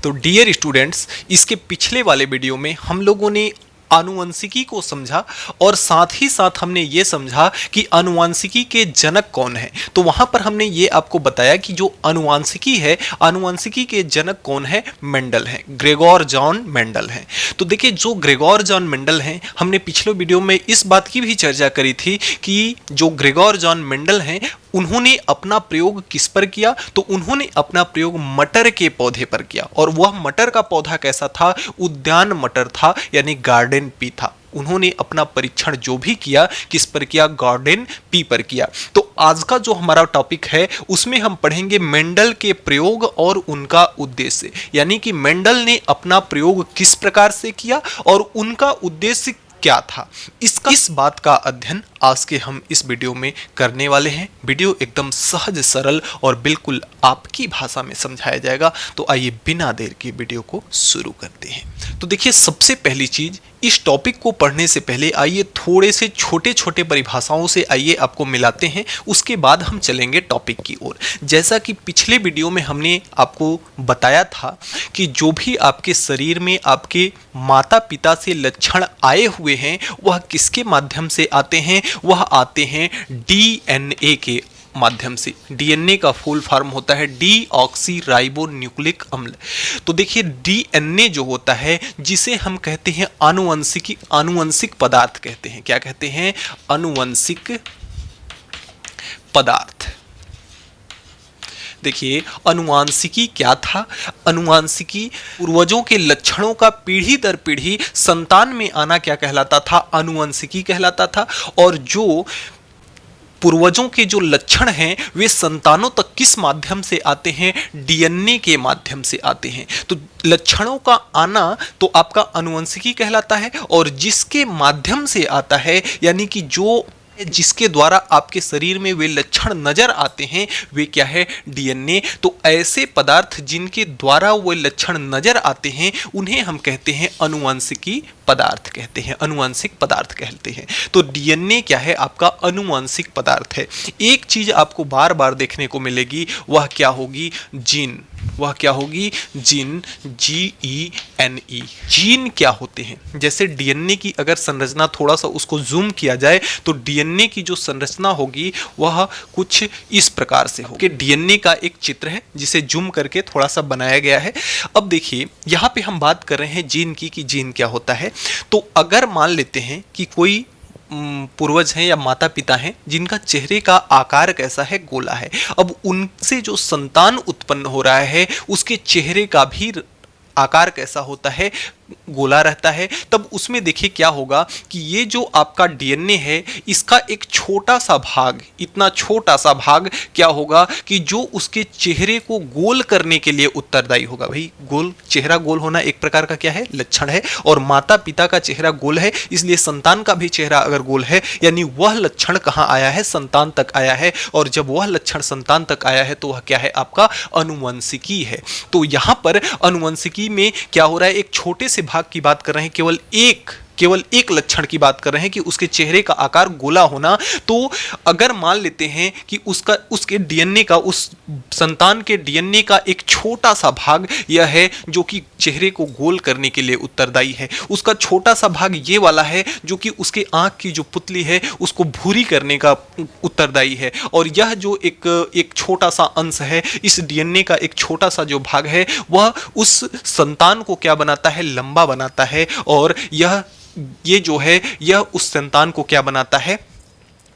तो dear students, इसके पिछले वाले वीडियो में हम लोगों ने आनुवंशिकी को समझा और साथ ही साथ हमने ये समझा कि आनुवंशिकी के जनक कौन है। तो वहाँ पर हमने ये आपको बताया कि जो आनुवंशिकी है, आनुवंशिकी के जनक कौन है? मेंडल है, ग्रेगोर जॉन मेंडल है। तो देखिए, जो ग्रेगोर जॉन मेंडल हैं, हमने पिछले वीडियो में इस बात की भी चर्चा करी थी कि जो ग्रेगोर जॉन मेंडल हैं उन्होंने अपना प्रयोग किस पर किया? तो उन्होंने अपना प्रयोग मटर के पौधे पर किया। और वह मटर का पौधा कैसा था? उद्यान मटर था, यानी गार्डन पी था। उन्होंने अपना परीक्षण जो भी किया किस पर किया? गार्डन पी पर किया। तो आज का जो हमारा टॉपिक है उसमें हम पढ़ेंगे मेंडल के प्रयोग और उनका उद्देश्य, यानी कि मेंडल ने अपना प्रयोग किस प्रकार से किया और उनका उद्देश्य क्या था। इस बात का अध्ययन आज के हम इस वीडियो में करने वाले हैं। वीडियो एकदम सहज सरल और बिल्कुल आपकी भाषा में समझाया जाएगा। तो आइए बिना देर के वीडियो को शुरू करते हैं। तो देखिए, सबसे पहली चीज, इस टॉपिक को पढ़ने से पहले आइए थोड़े से छोटे छोटे परिभाषाओं से आइए आपको मिलाते हैं, उसके बाद हम चलेंगे टॉपिक की ओर। जैसा कि पिछले वीडियो में हमने आपको बताया था कि जो भी आपके शरीर में आपके माता पिता से लक्षण आए हुए हैं वह किसके माध्यम से आते हैं? वह आते हैं डीएनए के माध्यम से। डीएनए का फुल फॉर्म होता है डीऑक्सी राइबो न्यूक्लिक अम्ल। तो देखिए, डीएनए जो होता है जिसे हम कहते हैं आनुवंशिक पदार्थ कहते हैं। क्या कहते हैं? आनुवंशिक पदार्थ। देखिए, अनुवांशिकी क्या था? अनुवांशिकी पूर्वजों के लक्षणों का पीढ़ी दर पीढ़ी संतान में आना क्या कहलाता था? अनुवंशिकी कहलाता था। और जो पूर्वजों के जो लक्षण हैं वे संतानों तक किस माध्यम से आते हैं? डीएनए के माध्यम से आते हैं। तो लक्षणों का आना तो आपका अनुवंशिकी कहलाता है, और जिसके माध्यम से आता है, यानी कि जो जिसके द्वारा आपके शरीर में वे लक्षण नजर आते हैं, वे क्या है? डीएनए। तो ऐसे पदार्थ जिनके द्वारा वे लक्षण नजर आते हैं उन्हें हम कहते हैं अनुवांशिकी पदार्थ कहते हैं, अनुवांशिक पदार्थ कहते हैं। तो डीएनए क्या है? आपका अनुवांशिक पदार्थ है। एक चीज आपको बार बार देखने को मिलेगी, वह क्या होगी? जीन। वह क्या होगी? Gene, GENE। जीन क्या होते हैं? जैसे डीएनए की अगर संरचना थोड़ा सा उसको जूम किया जाए तो डीएनए की जो संरचना होगी वह कुछ इस प्रकार से होगी। डीएनए का एक चित्र है जिसे जूम करके थोड़ा सा बनाया गया है। अब देखिए, यहाँ पे हम बात कर रहे हैं जीन की, कि जीन क्या होता है। तो अगर मान लेते हैं कि कोई पूर्वज हैं या माता पिता हैं जिनका चेहरे का आकार कैसा है? गोला है। अब उनसे जो संतान उत्पन्न हो रहा है उसके चेहरे का भी आकार कैसा होता है? गोला रहता है। तब उसमें देखिए क्या होगा कि ये जो आपका डीएनए है इसका एक छोटा सा भाग, इतना छोटा सा भाग क्या होगा कि जो उसके चेहरे को गोल करने के लिए उत्तरदायी होगा। भाई, गोल चेहरा गोल होना एक प्रकार का क्या है? लक्षण है। और माता पिता का चेहरा गोल है, इसलिए संतान का भी चेहरा अगर गोल है, यानी वह लक्षण कहाँ आया है? संतान तक आया है। और जब वह लक्षण संतान तक आया है तो वह क्या है? आपका अनुवंशिकी है। तो यहाँ पर अनुवंशिकी में क्या हो रहा है? एक छोटे से भाग की बात कर रहे हैं, केवल एक लक्षण की बात कर रहे हैं कि उसके चेहरे का आकार गोला होना। तो अगर मान लेते हैं कि उसके डीएनए का, उस संतान के डीएनए का एक छोटा सा भाग यह है जो कि चेहरे को गोल करने के लिए उत्तरदायी है। उसका छोटा सा भाग ये वाला है जो कि उसके आंख की जो पुतली है उसको भूरी करने का उत्तरदायी है। और यह जो एक छोटा सा अंश है, इस डीएनए का एक छोटा सा जो भाग है वह उस संतान को क्या बनाता है? लंबा बनाता है। और ये जो है यह उस संतान को क्या बनाता है?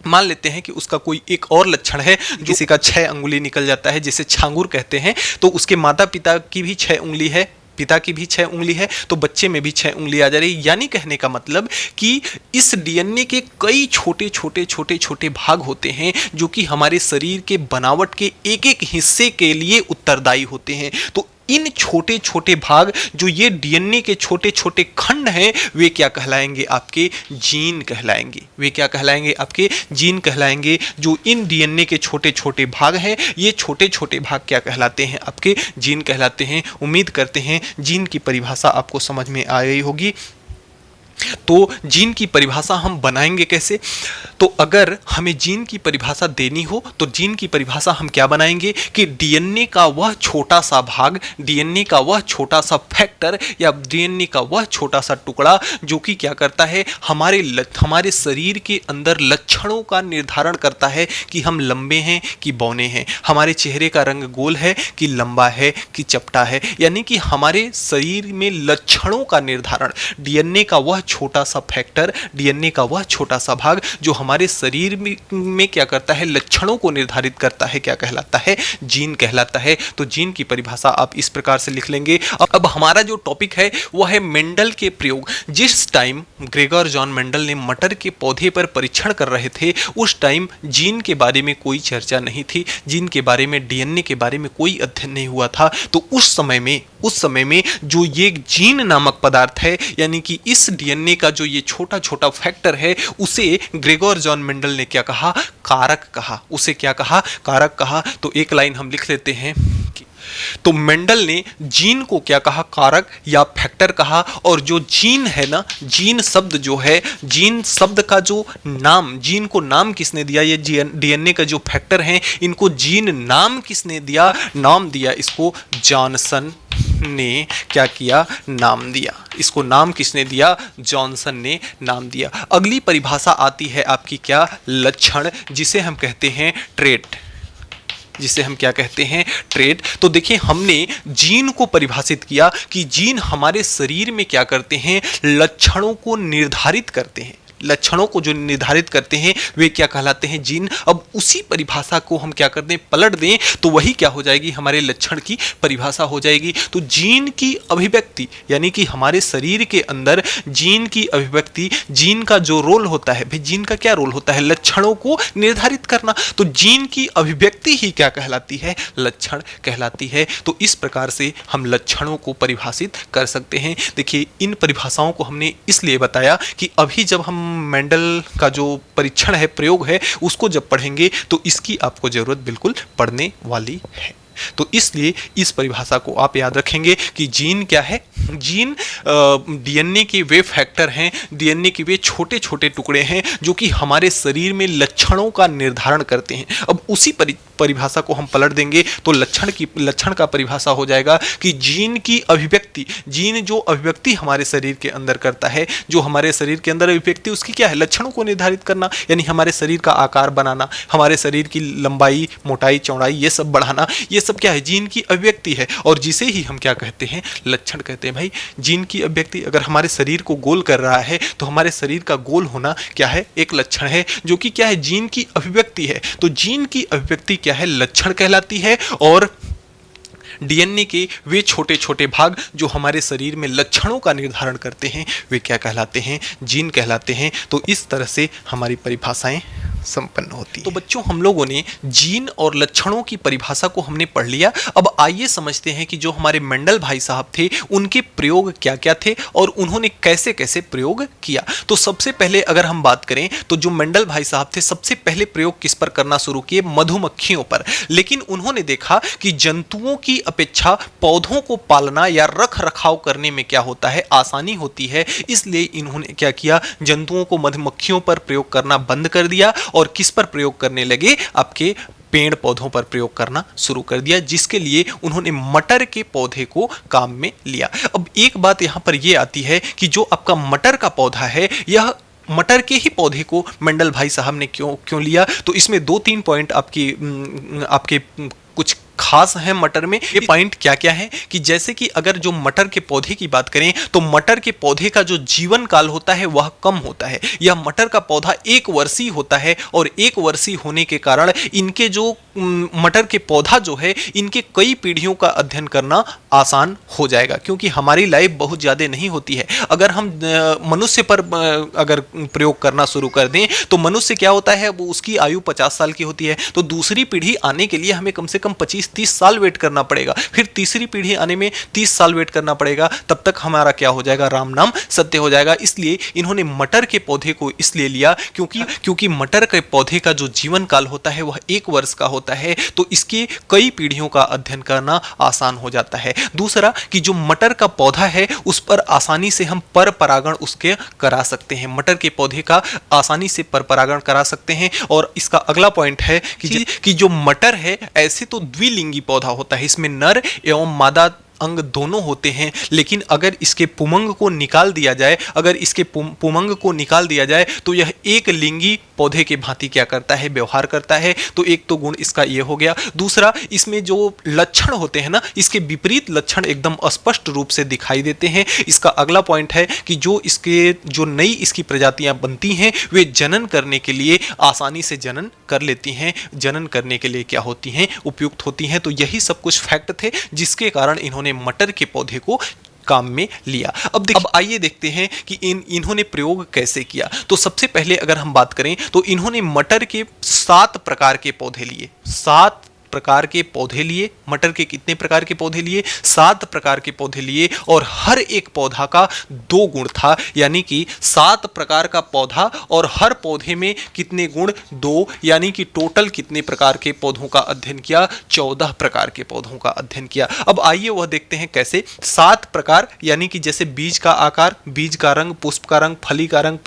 मान लेते हैं कि उसका कोई एक और लक्षण है, किसी का 6 अंगुली निकल जाता है जिसे छांगुर कहते हैं। तो उसके माता पिता की भी 6 उंगली है, पिता की भी 6 उंगली है, तो बच्चे में भी 6 उंगली आ जा रही है। यानी कहने का मतलब कि इस डीएनए के कई छोटे भाग होते हैं जो कि हमारे शरीर के बनावट के एक एक हिस्से के लिए उत्तरदायी होते हैं। तो इन छोटे छोटे भाग, जो ये डीएनए के छोटे छोटे खंड हैं, वे क्या कहलाएंगे? आपके जीन कहलाएंगे। वे क्या कहलाएंगे? आपके जीन कहलाएंगे। जो इन डीएनए के छोटे छोटे भाग हैं, ये छोटे छोटे भाग क्या कहलाते हैं? आपके जीन कहलाते हैं। उम्मीद करते हैं जीन की परिभाषा आपको समझ में आ गई होगी। तो जीन की परिभाषा हम बनाएंगे कैसे? तो अगर हमें जीन की परिभाषा देनी हो तो जीन की परिभाषा हम क्या बनाएंगे कि डीएनए का वह छोटा सा भाग, डीएनए का वह छोटा सा फैक्टर या डीएनए का वह छोटा सा टुकड़ा जो कि क्या करता है, हमारे शरीर के अंदर लक्षणों का निर्धारण करता है कि हम लंबे हैं कि बौने हैं, हमारे चेहरे का रंग गोल है कि लंबा है कि चपटा है। यानी कि हमारे शरीर में लक्षणों का निर्धारण डीएनए का वह छोटा सा फैक्टर, डीएनए का वह छोटा सा भाग जो हमारे शरीर में क्या करता है, लक्षणों को निर्धारित करता है, क्या कहलाता है, जीन कहलाता है। तो जीन की परिभाषा आप इस प्रकार से लिख लेंगे। अब हमारा जो टॉपिक है वह है मेंडल के प्रयोग। जिस टाइम ग्रेगर जॉन मेंडल ने मटर के पौधे पर परीक्षण कर रहे थे उस टाइम जीन के बारे में कोई चर्चा नहीं थी, जीन के बारे में, डीएनए के बारे में कोई अध्ययन नहीं हुआ था। तो उस समय में जो ये जीन नामक पदार्थ है, यानी कि इस डीएनए का जो ये छोटा छोटा फैक्टर है, उसे ग्रेगर जॉन मेंडल ने क्या कहा, कारक कहा। उसे क्या कहा, कारक कहा। तो एक लाइन हम लिख लेते हैं कि तो मेंडल ने जीन को क्या कहा, कारक या फैक्टर कहा। और जो जीन है ना, जीन शब्द जो है, जीन शब्द का जो नाम, जीन को नाम किसने दिया, ये डीएनए का जो फैक्टर है इनको जीन नाम किसने दिया, नाम दिया इसको जॉनसन ने क्या किया, नाम दिया। इसको नाम किसने दिया, जॉनसन ने नाम दिया। अगली परिभाषा आती है आपकी क्या, लक्षण, जिसे हम कहते हैं ट्रेट, जिसे हम क्या कहते हैं, ट्रेट। तो देखिए हमने जीन को परिभाषित किया कि जीन हमारे शरीर में क्या करते हैं, लक्षणों को निर्धारित करते हैं। लक्षणों को जो निर्धारित करते हैं वे क्या कहलाते हैं, जीन। अब उसी परिभाषा को हम क्या कर दें, पलट दें, तो वही क्या हो जाएगी, हमारे लक्षण की परिभाषा हो जाएगी। तो जीन की अभिव्यक्ति, यानी कि हमारे शरीर के अंदर जीन की अभिव्यक्ति, जीन का जो रोल होता है, भाई जीन का क्या रोल होता है, लक्षणों को निर्धारित करना। तो जीन की अभिव्यक्ति ही क्या कहलाती है, लक्षण कहलाती है। तो इस प्रकार से हम लक्षणों को परिभाषित कर सकते हैं। देखिए इन परिभाषाओं को हमने इसलिए बताया कि अभी जब हम मेंडल का जो परीक्षण है, प्रयोग है, उसको जब पढ़ेंगे तो इसकी आपको जरूरत बिल्कुल पड़ने वाली है। तो इसलिए इस परिभाषा को आप याद रखेंगे कि जीन क्या है, जीन डीएनए के वे फैक्टर हैं, डीएनए के वे छोटे छोटे टुकड़े हैं जो कि हमारे शरीर में लक्षणों का निर्धारण करते हैं। अब उसी परिभाषा को हम पलट देंगे तो लक्षण का परिभाषा हो जाएगा कि जीन की अभिव्यक्ति, जीन जो अभिव्यक्ति हमारे शरीर के अंदर करता है, जो हमारे शरीर के अंदर अभिव्यक्ति उसकी क्या है, लक्षणों को निर्धारित करना, यानी हमारे शरीर का आकार बनाना, हमारे शरीर की लंबाई, मोटाई, चौड़ाई, ये सब बढ़ाना, ये सब क्या है, जीन की अभिव्यक्ति है। और जिसे ही हम क्या कहते हैं, लक्षण कहते हैं। भाई जीन की अभिव्यक्ति अगर हमारे शरीर को गोल कर रहा है तो हमारे शरीर का गोल होना क्या है, एक लक्षण है, जो कि क्या है, जीन की अभिव्यक्ति है। तो जीन की अभिव्यक्ति क्या है, लक्षण कहलाती है। और डीएनए के वे छोटे छोटे भाग जो हमारे शरीर में लक्षणों का निर्धारण करते हैं वे क्या कहलाते हैं, जीन कहलाते हैं। तो इस तरह से हमारी परिभाषाएं संपन्न होती है। तो बच्चों हम लोगों ने जीन और लक्षणों की परिभाषा को हमने पढ़ लिया। अब आइए समझते हैं कि जो हमारे मेंडल भाई साहब थे उनके प्रयोग क्या क्या थे और उन्होंने कैसे कैसे प्रयोग किया। तो सबसे पहले अगर हम बात करें तो जो मेंडल भाई साहब थे सबसे पहले प्रयोग किस पर करना शुरू किए, मधुमक्खियों पर। लेकिन उन्होंने देखा कि जंतुओं की अपेक्षा पौधों को पालना या रख रखाव करने में क्या होता है, आसानी होती है। इसलिए इन्होंने क्या किया, जंतुओं को मधुमक्खियों पर प्रयोग करना बंद कर दिया और किस पर प्रयोग करने लगे, आपके पेड़ पौधों पर प्रयोग करना शुरू कर दिया, जिसके लिए उन्होंने मटर के पौधे को काम में लिया। अब एक बात यहां पर यह आती है कि जो आपका मटर का पौधा है, यह मटर के ही पौधे को मेंडल भाई साहब ने क्यों लिया, तो इसमें 2-3 पॉइंट आपके कुछ खास है मटर में। ये पॉइंट क्या क्या है कि जैसे कि अगर जो मटर के पौधे की बात करें तो मटर के पौधे का जो जीवन काल होता है वह कम होता है। यह मटर का पौधा 1 वर्षीय होता है और 1 वर्षीय होने के कारण इनके जो मटर के पौधा जो है इनके कई पीढ़ियों का अध्ययन करना आसान हो जाएगा, क्योंकि हमारी लाइफ बहुत ज़्यादा नहीं होती है। अगर हम मनुष्य पर अगर प्रयोग करना शुरू कर दें तो मनुष्य क्या होता है, वो उसकी आयु 50 साल की होती है, तो दूसरी पीढ़ी आने के लिए हमें कम से कम 25 30 साल वेट करना पड़ेगा, फिर तीसरी पीढ़ी आने में 30 साल वेट करना पड़ेगा, तब तक हमारा क्या हो जाएगा, राम नाम सत्य हो जाएगा। इसलिए इन्होंने मटर के पौधे को इसलिए लिया क्योंकि मटर के पौधे का जो जीवन काल होता है वह 1 वर्ष का होता है, तो इसके कई पीढ़ियों का अध्ययन करना आसान हो जाता है। दूसरा कि जो मटर का पौधा है उस पर आसानी से हम पर परागण उसके करा सकते हैं, मटर के पौधे का आसानी से पर परागण करा सकते हैं। और इसका अगला पॉइंट है कि जो मटर है ऐसे तो द्विलिंगी पौधा होता है, इसमें नर एवं मादा अंग दोनों होते हैं, लेकिन अगर इसके पुमंग को निकाल दिया जाए, पुमंग को निकाल दिया जाए तो यह एक लिंगी पौधे के भांति क्या करता है, व्यवहार करता है। तो एक तो गुण इसका ये हो गया। दूसरा, इसमें जो लक्षण होते हैं ना, इसके विपरीत लक्षण एकदम स्पष्ट रूप से दिखाई देते हैं। इसका अगला पॉइंट है कि जो नई इसकी प्रजातियां बनती हैं वे जनन करने के लिए आसानी से जनन कर लेती हैं, जनन करने के लिए क्या होती हैं, उपयुक्त होती हैं। तो यही सब कुछ फैक्ट थे जिसके कारण इन्होंने मटर के पौधे को काम में लिया। अब आइए देखते हैं कि इन्होंने प्रयोग कैसे किया। तो सबसे पहले अगर हम बात करें तो इन्होंने मटर के 7 प्रकार के पौधे लिए। 7 प्रकार के पौधे लिए। मटर के कितने प्रकार के पौधे लिए? 7 प्रकार के पौधे लिए, और हर एक पौधा का 2 गुण था, यानी कि 7 प्रकार का पौधा और हर पौधे में कितने गुण? 2, यानी कि टोटल कितने प्रकार के पौधों का अध्ययन किया? 14 प्रकार के पौधों का अध्ययन किया। अब आइए वह देखते हैं कैसे। 7 प्रकार यानी कि जैसे बीज का आकार, बीज का रंग, पुष्प का रंग, फली का रंग,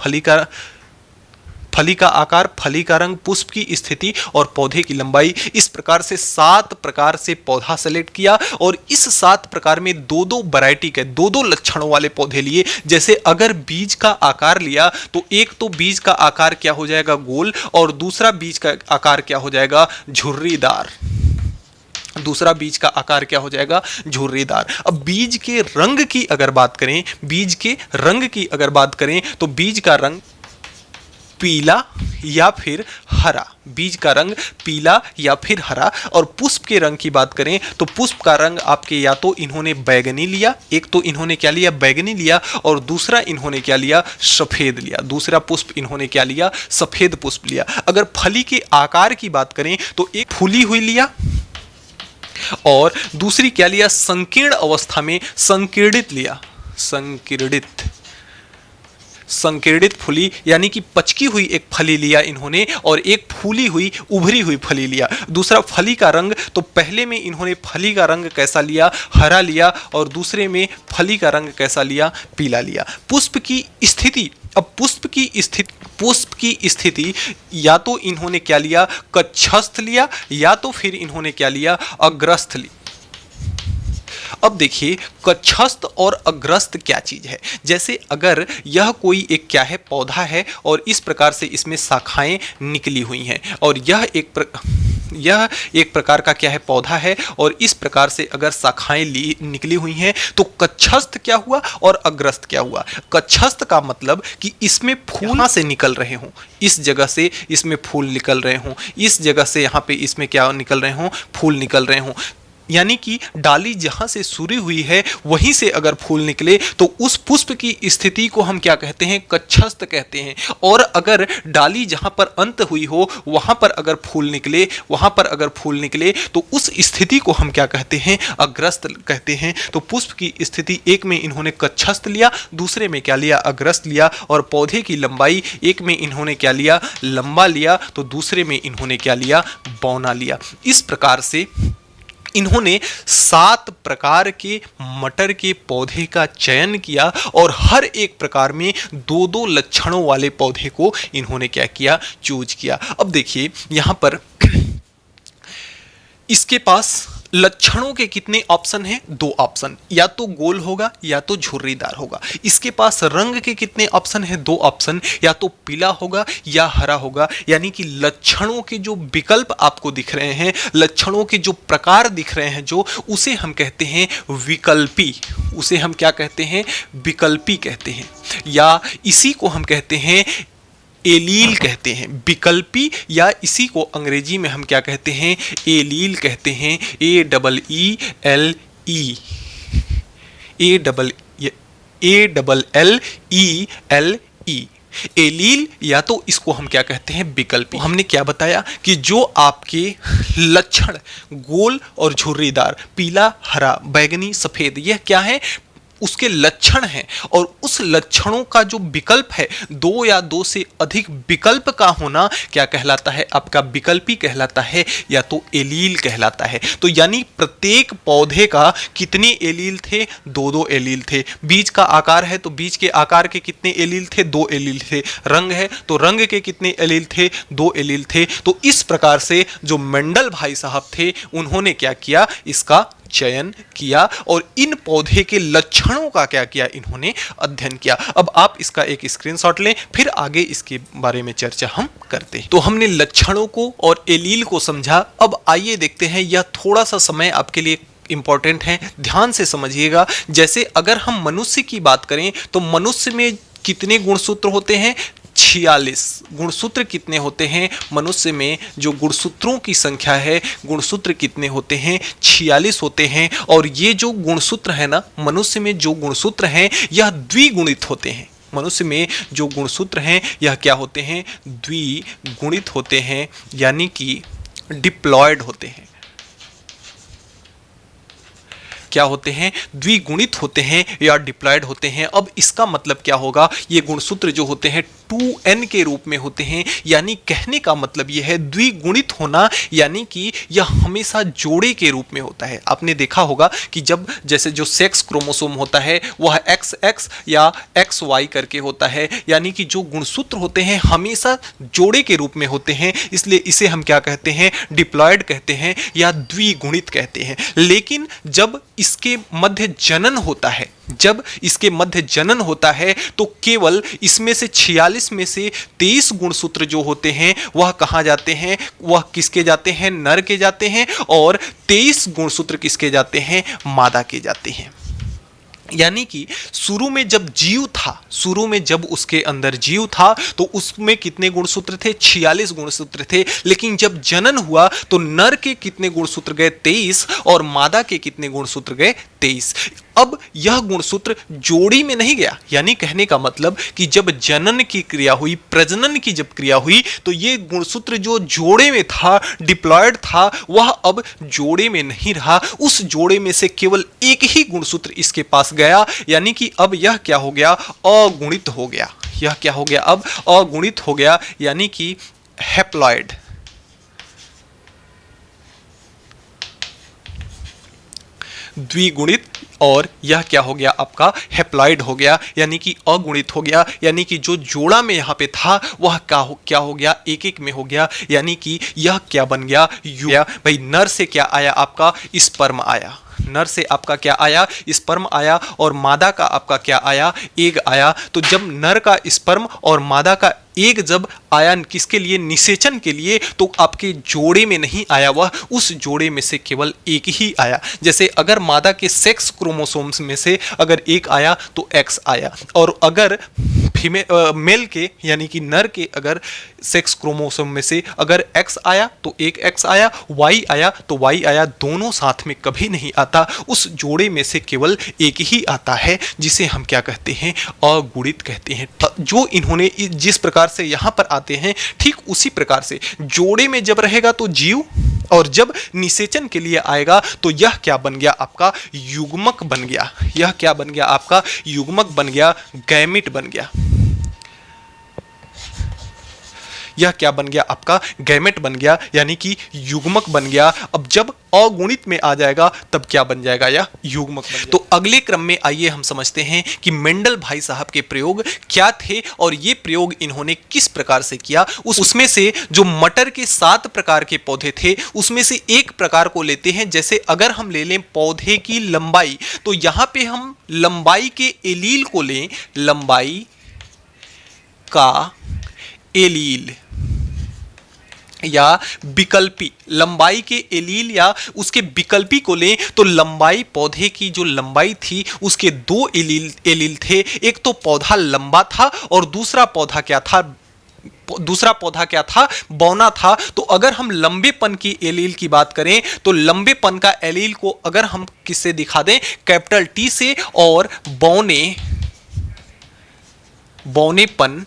फली का आकार, फली का रंग, पुष्प की स्थिति और पौधे की लंबाई। इस प्रकार से 7 प्रकार से पौधा सेलेक्ट किया, और इस 7 प्रकार में 2-2 वैरायटी के 2-2 लक्षणों वाले पौधे लिए। जैसे अगर बीज का आकार लिया तो एक तो बीज का आकार क्या हो जाएगा? गोल, और दूसरा बीज का आकार क्या हो जाएगा? झुर्रीदार। दूसरा बीज का आकार क्या हो जाएगा? झुर्रीदार। अब बीज के रंग की अगर बात करें, बीज के रंग की अगर बात करें तो बीज का रंग पीला या फिर हरा, बीज का रंग पीला या फिर हरा। और पुष्प के रंग की बात करें तो पुष्प का रंग आपके या तो इन्होंने बैगनी लिया, एक तो इन्होंने क्या लिया? बैगनी लिया, और दूसरा इन्होंने क्या लिया? सफेद लिया। दूसरा पुष्प इन्होंने क्या लिया? सफेद पुष्प लिया। अगर फली के आकार की बात करें तो एक फूली हुई लिया, और दूसरी क्या लिया? संकीर्ण अवस्था में संकीर्णित लिया। संकीर्णित फली यानी कि पचकी हुई एक फली लिया इन्होंने, और एक फूली हुई उभरी हुई फली लिया। दूसरा फली का रंग, तो पहले में इन्होंने फली का रंग कैसा लिया? हरा लिया, और दूसरे में फली का रंग कैसा लिया? पीला लिया। पुष्प की स्थिति, अब पुष्प की स्थिति या तो इन्होंने क्या लिया? कक्षस्थ लिया, या तो फिर इन्होंने क्या लिया? अग्रस्थ लिया। अब देखिए कक्षस्थ और अग्रस्त क्या चीज है। जैसे अगर यह कोई एक क्या है? पौधा है, और इस प्रकार से इसमें शाखाएं निकली हुई हैं, और यह एक प्रकार का क्या है? पौधा है, और इस प्रकार से अगर शाखाएं निकली हुई हैं तो कक्षस्थ क्या हुआ और अग्रस्त क्या हुआ? कक्षस्थ का मतलब कि इसमें फूल यहाँ से निकल रहे हों, इस जगह से इसमें फूल निकल रहे हों, इस जगह से यहाँ पे इसमें क्या निकल रहे हों? फूल निकल रहे हों। यानी कि डाली जहां से शुरू हुई है वहीं से अगर फूल निकले तो उस पुष्प की स्थिति को हम क्या कहते हैं? कक्षस्थ कहते हैं। और अगर डाली जहां पर अंत हुई हो वहां पर अगर फूल निकले तो उस स्थिति को हम क्या कहते हैं? अग्रस्त कहते हैं। तो पुष्प की स्थिति एक में इन्होंने कक्षस्थ लिया, दूसरे में क्या लिया? अग्रस्त लिया। और पौधे की लंबाई एक में इन्होंने क्या लिया? लंबा लिया, तो दूसरे में इन्होंने क्या लिया? बौना लिया। इस प्रकार से इन्होंने 7 प्रकार के मटर के पौधे का चयन किया, और हर एक प्रकार में 2-2 लक्षणों वाले पौधे को इन्होंने क्या किया? चूज किया। अब देखिए यहां पर इसके पास लक्षणों के कितने ऑप्शन हैं? 2 ऑप्शन, या तो गोल होगा या तो झुर्रीदार होगा। इसके पास रंग के कितने ऑप्शन हैं? 2 ऑप्शन, या तो पीला होगा या हरा होगा। यानी कि लक्षणों के जो विकल्प आपको दिख रहे हैं, लक्षणों के जो प्रकार दिख रहे हैं जो, उसे हम कहते हैं विकल्पी। उसे हम क्या कहते हैं? विकल्पी कहते हैं, या इसी को हम कहते हैं एलील कहते हैं। विकल्पी, या इसी को अंग्रेजी में हम क्या कहते हैं? एलील कहते हैं। ALLEL एलील या तो इसको हम क्या कहते हैं, विकल्पी। हमने क्या बताया कि जो आपके लक्षण गोल और झुर्रीदार, पीला, हरा, बैंगनी, सफेद, यह क्या है, उसके लक्षण हैं। और उस लक्षणों का जो विकल्प है, दो या दो से अधिक विकल्प का होना क्या कहलाता है, आपका विकल्पी कहलाता है या तो एलील कहलाता है। तो यानी प्रत्येक पौधे का कितने एलील थे, दो दो एलील थे। बीज का आकार है तो बीज के आकार के कितने एलील थे, दो एलील थे। रंग है तो रंग के कितने एलील थे, दो एलील थे। तो इस प्रकार से जो मेंडल भाई साहब थे उन्होंने क्या किया, इसका चयन किया और इन पौधे के लक्षणों का क्या किया, इन्होंने अध्ययन किया। अब आप इसका एक स्क्रीनशॉट लें, फिर आगे इसके बारे में चर्चा हम करते हैं। तो हमने लक्षणों को और एलील को समझा। अब आइए देखते हैं, यह थोड़ा सा समय आपके लिए इंपॉर्टेंट है, ध्यान से समझिएगा। जैसे अगर हम मनुष्य की बात करें तो मनुष्य में कितने गुणसूत्र होते हैं, 46 गुणसूत्र कितने होते हैं मनुष्य में, जो गुणसूत्रों की संख्या है, गुणसूत्र कितने होते हैं, 46 होते हैं। और ये जो गुणसूत्र है ना, मनुष्य में जो गुणसूत्र हैं यह द्विगुणित होते हैं। मनुष्य में जो गुणसूत्र हैं यह क्या होते हैं, द्विगुणित होते हैं, यानी कि डिप्लॉयड होते हैं। क्या होते हैं, द्विगुणित होते हैं या डिप्लॉयड होते हैं। अब इसका मतलब क्या होगा, ये गुणसूत्र जो होते हैं 2n के रूप में होते हैं, यानी कहने का मतलब यह है द्विगुणित होना, यानी कि यह हमेशा जोड़े के रूप में होता है। आपने देखा होगा कि जब जैसे जो सेक्स क्रोमोसोम होता है वह XX या XY करके होता है, यानी कि जो गुणसूत्र होते हैं हमेशा जोड़े के रूप में होते हैं, इसलिए इसे हम क्या कहते हैं, डिप्लॉयड कहते हैं या द्विगुणित कहते हैं। लेकिन जब इसके मध्य जनन होता है, जब इसके मध्य जनन होता है तो केवल इसमें से 46 में से 23 गुणसूत्र जो होते हैं वह कहाँ जाते हैं, वह किसके जाते हैं, नर के जाते हैं, और 23 गुणसूत्र किसके जाते हैं, मादा के जाते हैं। यानी कि शुरू में जब जीव था, शुरू में जब उसके अंदर जीव था तो उसमें कितने गुणसूत्र थे, 46 गुणसूत्र थे। लेकिन जब जनन हुआ तो नर के कितने गुणसूत्र गए, 23, और मादा के कितने गुणसूत्र गए, 23। अब यह गुणसूत्र जोड़ी में नहीं गया, यानी कहने का मतलब कि जब जनन की क्रिया हुई, प्रजनन की जब क्रिया हुई, तो ये गुणसूत्र जो जोड़े में था, डिप्लॉयड था, वह अब जोड़े में नहीं रहा। उस जोड़े में से केवल एक ही गुणसूत्र इसके पास गया, यानी कि अब यह क्या हो गया, अगुणित हो गया। यह क्या हो गया, अब अगुणित हो गया, यानी कि हैप्लॉयड। द्विगुणित, और यह क्या हो गया, आपका हैप्लॉयड हो गया, यानी कि अगुणित हो गया। यानी कि जो जोड़ा में यहाँ पे था वह क्या हो गया, एक एक में हो गया, यानी कि यह क्या बन गया, भाई नर से क्या आया, आपका स्पर्म आया। नर से आपका क्या आया, स्पर्म आया, और मादा का आपका क्या आया, एग आया। तो जब नर का स्पर्म और मादा का एग जब आया किसके लिए, निषेचन के लिए, तो आपके जोड़े में नहीं आया, वह उस जोड़े में से केवल एक ही आया। जैसे अगर मादा के सेक्स क्रोमोसोम्स में से अगर एक आया तो X आया, और अगर मेल के यानी कि नर के अगर सेक्स क्रोमोसोम में से अगर X आया तो एक X आया, Y आया तो Y आया, दोनों साथ में कभी नहीं आता। उस जोड़े में से केवल एक ही आता है, जिसे हम क्या कहते हैं, अगुणित कहते हैं। जो इन्होंने जिस प्रकार से यहाँ पर आते हैं, ठीक उसी प्रकार से जोड़े में जब रहेगा तो जीव, और जब निषेचन के लिए आएगा तो यह क्या बन गया, आपका युग्मक बन गया। यह क्या बन गया, आपका युग्मक बन गया, गैमेट बन गया। यह क्या बन गया, आपका गैमेट बन गया, यानी कि युग्मक बन गया। अब जब अगुणित में आ जाएगा तब क्या बन जाएगा, यह युग्मक बन जाएगा। तो अगले क्रम में आइए हम समझते हैं कि मेंडल भाई साहब के प्रयोग क्या थे और ये प्रयोग इन्होंने किस प्रकार से किया। उसमें से जो मटर के 7 प्रकार के पौधे थे उसमें से एक प्रकार को लेते हैं। जैसे अगर हम ले लें पौधे की लंबाई, तो यहां पे हम लंबाई के एलील को लें, लंबाई का एलील या विकल्पी, लंबाई के एलील या उसके विकल्पी को लें, तो लंबाई, पौधे की जो लंबाई थी उसके 2 एलील थे। एक तो पौधा लंबा था और दूसरा पौधा क्या था, बौना था। तो अगर हम लंबेपन की एलील की बात करें तो लंबेपन का एलील को अगर हम किससे दिखा दें, कैपिटल T से, और बौनेपन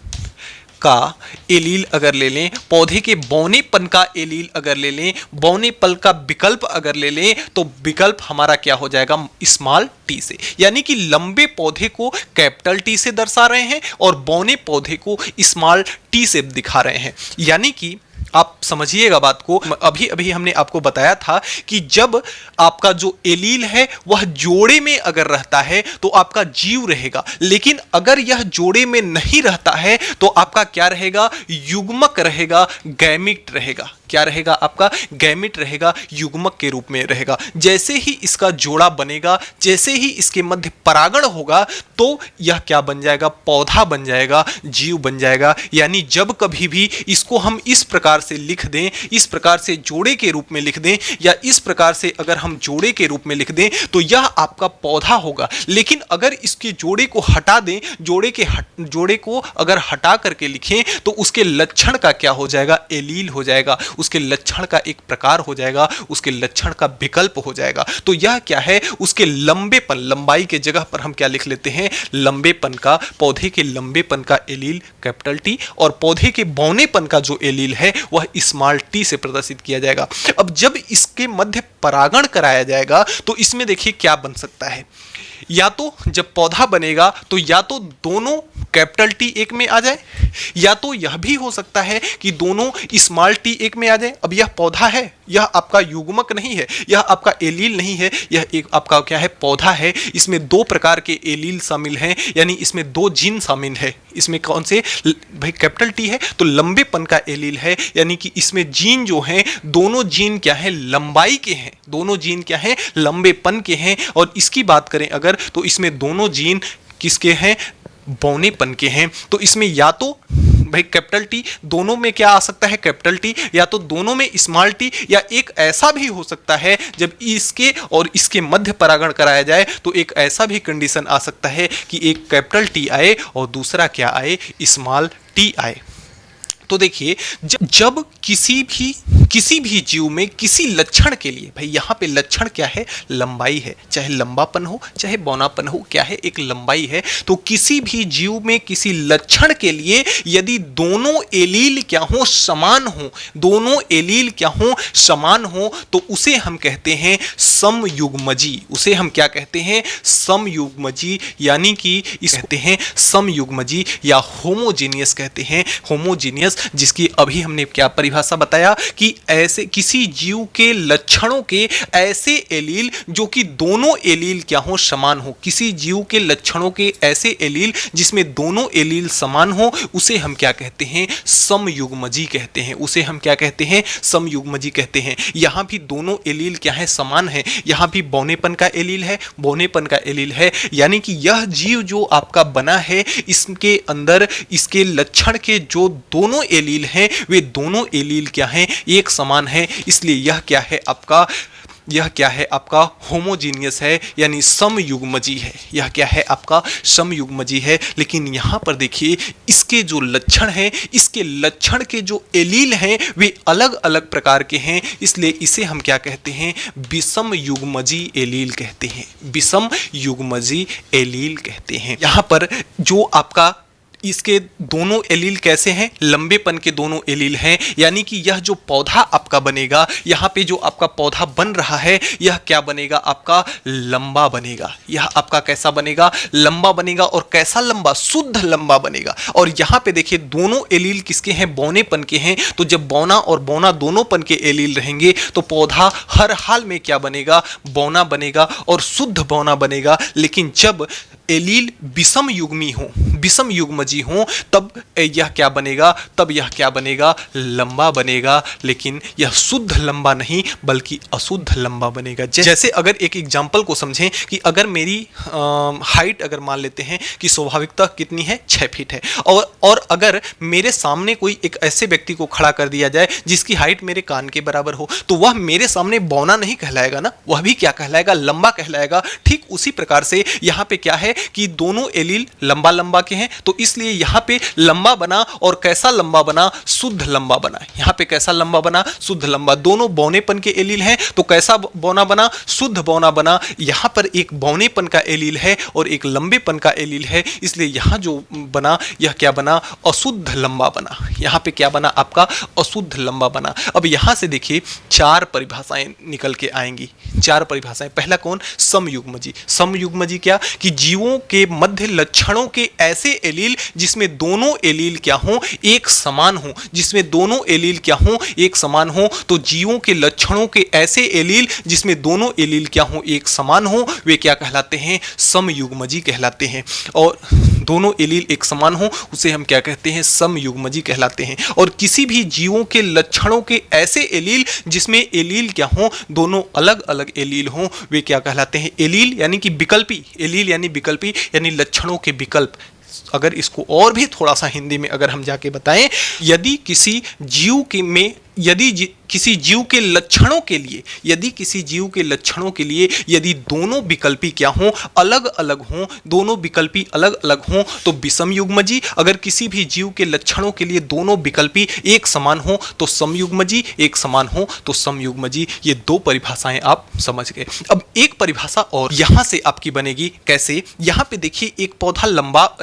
का एलील अगर ले लें, पौधे के बौनेपन का एलील अगर ले लें, बौनेपन का विकल्प अगर ले लें, तो विकल्प हमारा क्या हो जाएगा, स्मॉल टी से। यानी कि लंबे पौधे को कैपिटल टी से दर्शा रहे हैं और बौने पौधे को स्मॉल टी से दिखा रहे हैं। यानी कि आप समझिएगा बात को, अभी अभी हमने आपको बताया था कि जब आपका जो एलील है वह जोड़े में अगर रहता है तो आपका जीव रहेगा, लेकिन अगर यह जोड़े में नहीं रहता है तो आपका क्या रहेगा, युग्मक रहेगा, गैमिट रहेगा। क्या रहेगा, आपका गैमिट रहेगा, युग्मक के रूप में रहेगा। जैसे ही इसका जोड़ा बनेगा, जैसे ही इसके मध्य परागण होगा, तो यह क्या बन जाएगा, पौधा बन जाएगा, जीव बन जाएगा। यानी जब कभी भी इसको हम इस प्रकार से लिख दें, इस प्रकार से जोड़े के रूप में लिख दें, या इस प्रकार से अगर हम जोड़े के रूप में लिख दें, तो यह आपका पौधा होगा। लेकिन अगर इसके जोड़े को हटा दें, जोड़े को अगर हटा करके लिखें, तो उसके लक्षण का क्या हो जाएगा, एलील हो जाएगा, उसके लक्षण का एक प्रकार हो जाएगा, उसके लक्षण का विकल्प हो जाएगा। तो यह क्या है, उसके लंबेपन, लंबाई के जगह पर हम क्या लिख लेते हैं, लंबेपन का, पौधे के लंबेपन का एलील कैपिटल टी, और पौधे के बौनेपन का जो एलील है वह स्मॉल टी से प्रदर्शित किया जाएगा। अब जब इसके मध्य परागण कराया जाएगा तो इसमें देखिए क्या बन सकता है, या तो जब पौधा बनेगा तो या तो दोनों कैपिटल टी एक में आ जाए, या तो यह भी हो सकता है कि दोनों स्मॉल टी एक में आ जाए। अब यह पौधा है, यह आपका युग्मक नहीं है, यह आपका एलील नहीं है, यह एक आपका क्या है, पौधा है। इसमें दो प्रकार के एलील शामिल हैं, यानी इसमें दो जीन शामिल है। इसमें कौन से, भाई कैपिटल टी है तो लंबेपन का एलील है, यानी कि इसमें जीन जो हैं, दोनों जीन क्या है, लंबाई के हैं, दोनों जीन क्या है, लंबेपन के हैं। और इसकी बात करें अगर, तो इसमें दोनों जीन किसके हैं, बौनेपन के हैं। तो इसमें या तो भाई कैपिटल टी, दोनों में क्या आ सकता है, कैपिटल टी, या तो दोनों में स्मॉल टी, या एक ऐसा भी हो सकता है जब इसके और इसके मध्य परागण कराया जाए तो एक ऐसा भी कंडीशन आ सकता है कि एक कैपिटल टी आए और दूसरा क्या आए, स्मॉल टी आए। तो देखिए जब किसी भी जीव में किसी लक्षण के लिए, भाई यहाँ पे लक्षण क्या है, लंबाई है, चाहे लंबापन हो चाहे बौनापन हो, क्या है, एक लंबाई है। तो किसी भी जीव में किसी लक्षण के लिए यदि दोनों एलील क्या हो, समान हो, दोनों एलील क्या हो, समान हो, तो उसे हम कहते हैं समयुग्मजी। उसे हम क्या कहते हैं, समयुग्मजी, यानी कि इसे कहते हैं समयुग्मजी या होमोजीनियस कहते हैं, होमोजीनियस, जिसकी अभी हमने क्या परिभाषा बताया कि ऐसे किसी जीव के लक्षणों के ऐसे एलील जो कि दोनों एलील क्या हो, समान हो। किसी जीव के लक्षणों के ऐसे एलील जिसमें दोनों एलील समान हो, उसे हम क्या कहते हैं, समयुग्मजी कहते हैं। उसे हम क्या कहते हैं, समयुग्मजी कहते हैं। यहाँ भी दोनों एलील क्या है, समान है। यहाँ भी बौनेपन का एलील है, बौनेपन का एलील है, यानी कि यह जीव जो आपका बना है, इसके अंदर इसके लक्षण के जो दोनों एलील हैं, वे दोनों एलील क्या हैं, एक समान है। इसलिए यह क्या है आपका होमोजीनियस है, यानी समयुग्मजी है। यह क्या है, आपका समयुग्मजी है। लेकिन यहाँ पर देखिए इसके जो लक्षण हैं, इसके लक्षण के जो एलील हैं वे अलग अलग प्रकार के हैं, इसलिए इसे हम क्या कहते हैं, विषम युग्मजी एलील कहते हैं, विषम युग्मजी एलील कहते हैं। यहाँ पर जो आपका इसके दोनों एलील कैसे हैं, लंबेपन के दोनों एलील हैं, यानी कि यह जो पौधा आपका बनेगा, यहाँ पे जो आपका पौधा बन रहा है, यह क्या बनेगा, आपका लंबा बनेगा। यह आपका कैसा बनेगा, लंबा बनेगा। और कैसा लंबा, शुद्ध लंबा बनेगा। और यहाँ पे देखिए दोनों एलील किसके हैं, बौनेपन के हैं। तो जब बौना और बौना दोनों पन के एलील रहेंगे तो पौधा हर हाल में क्या बनेगा, बौना बनेगा और शुद्ध बौना बनेगा। लेकिन जब एलील विषम युग्मी हो, विषम युग्मजी हो, तब यह क्या बनेगा, तब यह क्या बनेगा, लंबा बनेगा। लेकिन यह शुद्ध लंबा नहीं बल्कि अशुद्ध लंबा बनेगा। जैसे अगर एक एग्जांपल को समझें कि अगर मेरी हाइट अगर मान लेते हैं कि स्वाभाविकता कितनी है, 6 फीट है, और अगर मेरे सामने कोई एक ऐसे व्यक्ति को खड़ा कर दिया जाए जिसकी हाइट मेरे कान के बराबर हो, तो वह मेरे सामने बौना नहीं कहलाएगा ना, वह भी क्या कहलाएगा, लंबा कहलाएगा। ठीक उसी प्रकार से यहाँ पे क्या है कि दोनों एलील लंबा लंबा के हैं, तो इसलिए यहाँ पे लंबा बना। और कैसा लंबा बना? शुद्ध लंबा बना। यहाँ पे कैसा लंबा बना? शुद्ध लंबा। दोनों बौनेपन के एलील हैं, तो कैसा बौना बना? शुद्ध बौना बना। यहाँ पर एक बौनेपन का एलील है और एक लंबेपन का एलील है, इसलिए यहाँ जो बना यह क्या बना? अशुद्ध लंबा बना। यहाँ पे क्या बना आपका? अशुद्ध लंबा बना। अब यहाँ से देखिए 4 परिभाषाएं निकल के आएंगी। 4 परिभाषाएं। पहला कौन? समयुग्मजी। समयुग्मजी क्या? कि जीवों के मध्य लक्षणों के ऐसे एलील जिसमें दोनों एलील क्या हो? एक समान हो। जिसमें दोनों एलील क्या हो? एक समान हो। तो जीवों के लक्षणों के ऐसे एलील जिसमें दोनों एलील क्या हो? एक समान हो, वे क्या कहलाते हैं? समयुग्मजी कहलाते हैं। और दोनों एलील एक समान हो, उसे हम क्या कहते हैं? समयुग्मजी कहलाते हैं। और किसी भी जीवों के लक्षणों के ऐसे एलील जिसमें एलील क्या हो? दोनों अलग अलग एलील हो, वे क्या कहलाते हैं? एलील यानी कि विकल्पी। एलील यानी विकल्पी, यानी लक्षणों के विकल्प। अगर इसको और भी थोड़ा सा हिंदी में अगर हम जाके बताएं, यदि किसी जीव के में किसी जीव के लक्षणों के लिए, यदि किसी जीव के लक्षणों के लिए यदि दोनों विकल्पी क्या हों? अलग अलग हों, दोनों विकल्पी अलग अलग हों, तो विषमयुग्मजी। अगर किसी भी जीव के लक्षणों के लिए दोनों विकल्पी एक समान हों तो समयुग्मजी, एक समान हो तो समयुग्मजी। ये 2 परिभाषाएं आप समझ गए। अब एक परिभाषा और यहां से आपकी बनेगी। कैसे? यहां पे देखिए एक पौधा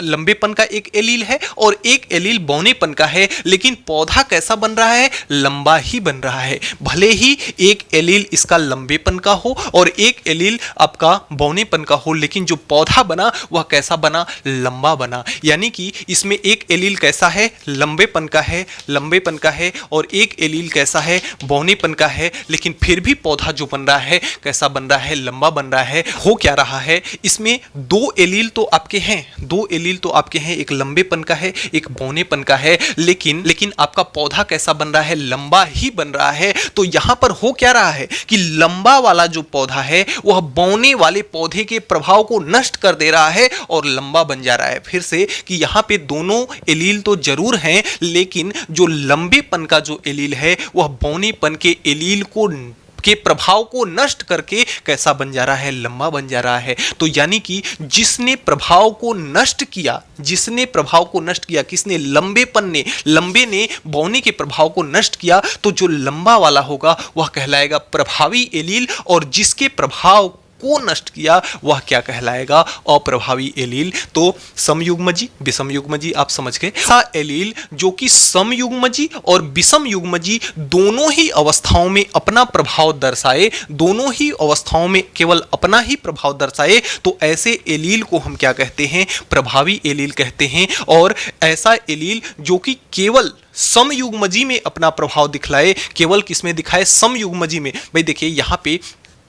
लंबेपन का एक एलील है और एक एलील बौनेपन का है, लेकिन पौधा कैसा बन रहा है? लंबा ही बन रहा है। भले ही एक एलील इसका लंबेपन का हो और एक एलील आपका बौनेपन का हो, लेकिन जो पौधा बना वह कैसा बना? लंबा बना। यानी कि इसमें एक एलील कैसा है? लंबेपन का है, लंबेपन का है, और एक एलील कैसा है? बौनेपन का है, लेकिन फिर भी पौधा जो बन रहा है कैसा बन रहा है? लंबा बन रहा है। हो क्या रहा है? इसमें 2 एलील तो आपके हैं, 2 एलील तो आपके हैं, एक लंबेपन का है, एक बौनेपन का है, लेकिन आपका पौधा कैसा बन रहा है? लंबा ही बन रहा है। तो यहां पर हो क्या रहा है कि लंबा वाला जो पौधा है वह बौने वाले पौधे के प्रभाव को नष्ट कर दे रहा है और लंबा बन जा रहा है। फिर से कि यहां पे दोनों एलील तो जरूर हैं, लेकिन जो लंबेपन का जो एलील है वह बौनेपन के एलील के प्रभाव को नष्ट करके कैसा बन जा रहा है? लंबा बन जा रहा है। तो यानी कि जिसने प्रभाव को नष्ट किया, किसने? लंबे ने बौने के प्रभाव को नष्ट किया, तो जो लंबा वाला होगा वह कहलाएगा प्रभावी एलील, और जिसके प्रभाव को नष्ट किया वह क्या कहलाएगा? अप्रभावी एलील। तो समयुग्मजी, विषमयुग्मजी आप समझ गए। ऐसा एलील जो कि समयुग्मजी और विषमयुग्मजी दोनों ही अवस्थाओं में अपना प्रभाव दर्शाए, दोनों ही अवस्थाओं में केवल अपना ही प्रभाव दर्शाए, तो ऐसे एलील को हम क्या कहते हैं? प्रभावी एलील कहते हैं। और ऐसा एलील जो कि केवल समयुग्मजी में अपना प्रभाव दिखलाए, केवल किसमें दिखाए? समयुग्मजी में। भाई देखिए यहाँ पे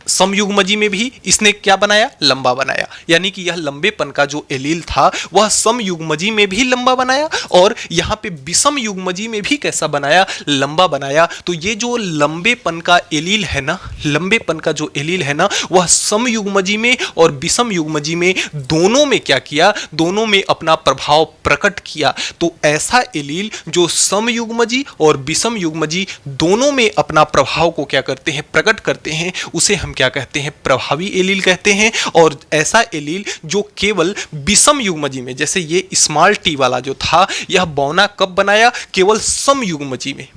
समयुग्मजी में भी इसने क्या बनाया? लंबा बनाया। यानी कि यह लंबेपन का जो एलील था वह समयुग्मजी में भी लंबा बनाया, और यहां पे विषमयुग्मजी में भी कैसा बनाया? लंबा बनाया। तो ये जो लंबेपन का एलील है ना, लंबेपन का जो एलील है ना, वह समयुग्मजी में और विषमयुग्मजी में दोनों में क्या किया? दोनों में अपना प्रभाव प्रकट किया। तो ऐसा एलील जो समयुग्मजी और विषमयुग्मजी दोनों में अपना प्रभाव को क्या करते हैं? प्रकट करते हैं, उसे हम क्या कहते हैं? प्रभावी एलील कहते हैं। और ऐसा एलील जो केवल विषमयुग्मजी में, जैसे ये स्मॉल टी वाला जो था, यह बौना कब बनाया? केवल समयुग्मजी में।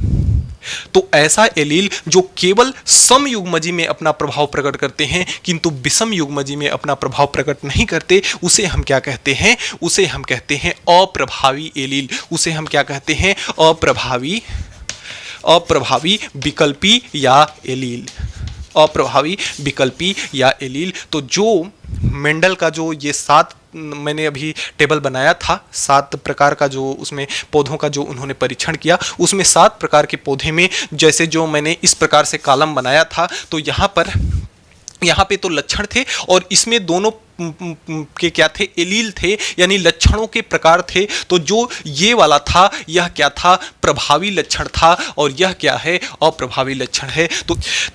तो ऐसा एलील जो केवल समयुग्मजी में अपना प्रभाव प्रकट करते हैं किंतु विषमयुग्मजी में अपना प्रभाव प्रकट नहीं करते, उसे हम क्या कहते हैं? उसे हम कहते हैं अप्रभावी एलील। उसे हम क्या कहते हैं? अप्रभावी विकल्पी या एलील। अप्रभावी विकल्पी या एलील। तो जो मेंडल का जो ये 7 मैंने अभी टेबल बनाया था, 7 प्रकार का जो उसमें पौधों का जो उन्होंने परीक्षण किया, उसमें 7 प्रकार के पौधे में जैसे जो मैंने इस प्रकार से कॉलम बनाया था, तो यहाँ पे तो लक्षण थे और इसमें दोनों के क्या थे? एलील थे, यानी लक्षणों के प्रकार थे। तो जो ये वाला था यह क्या था? प्रभावी लक्षण था, और यह क्या है? अप्रभावी लक्षण है।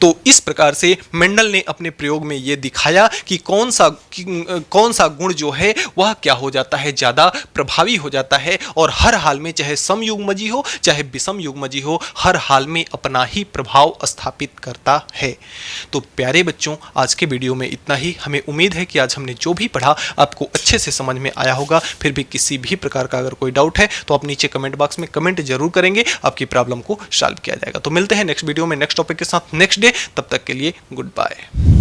तो इस प्रकार से मेंडल ने अपने प्रयोग में ये दिखाया कि कौन सा गुण जो है वह क्या हो जाता है? ज़्यादा प्रभावी हो जाता है, और हर हाल में, चाहे समयुग्मजी हो चाहे विषमयुग्मजी हो, हर हाल में अपना ही प्रभाव स्थापित करता है। तो प्यारे बच्चों, आज के वीडियो में इतना ही। हमें उम्मीद है कि आज हमने हमने जो भी पढ़ा आपको अच्छे से समझ में आया होगा। फिर भी किसी भी प्रकार का अगर कोई डाउट है तो आप नीचे कमेंट बॉक्स में कमेंट जरूर करेंगे, आपकी प्रॉब्लम को सॉल्व किया जाएगा। तो मिलते हैं नेक्स्ट वीडियो में नेक्स्ट टॉपिक के साथ नेक्स्ट डे। तब तक के लिए गुड बाय।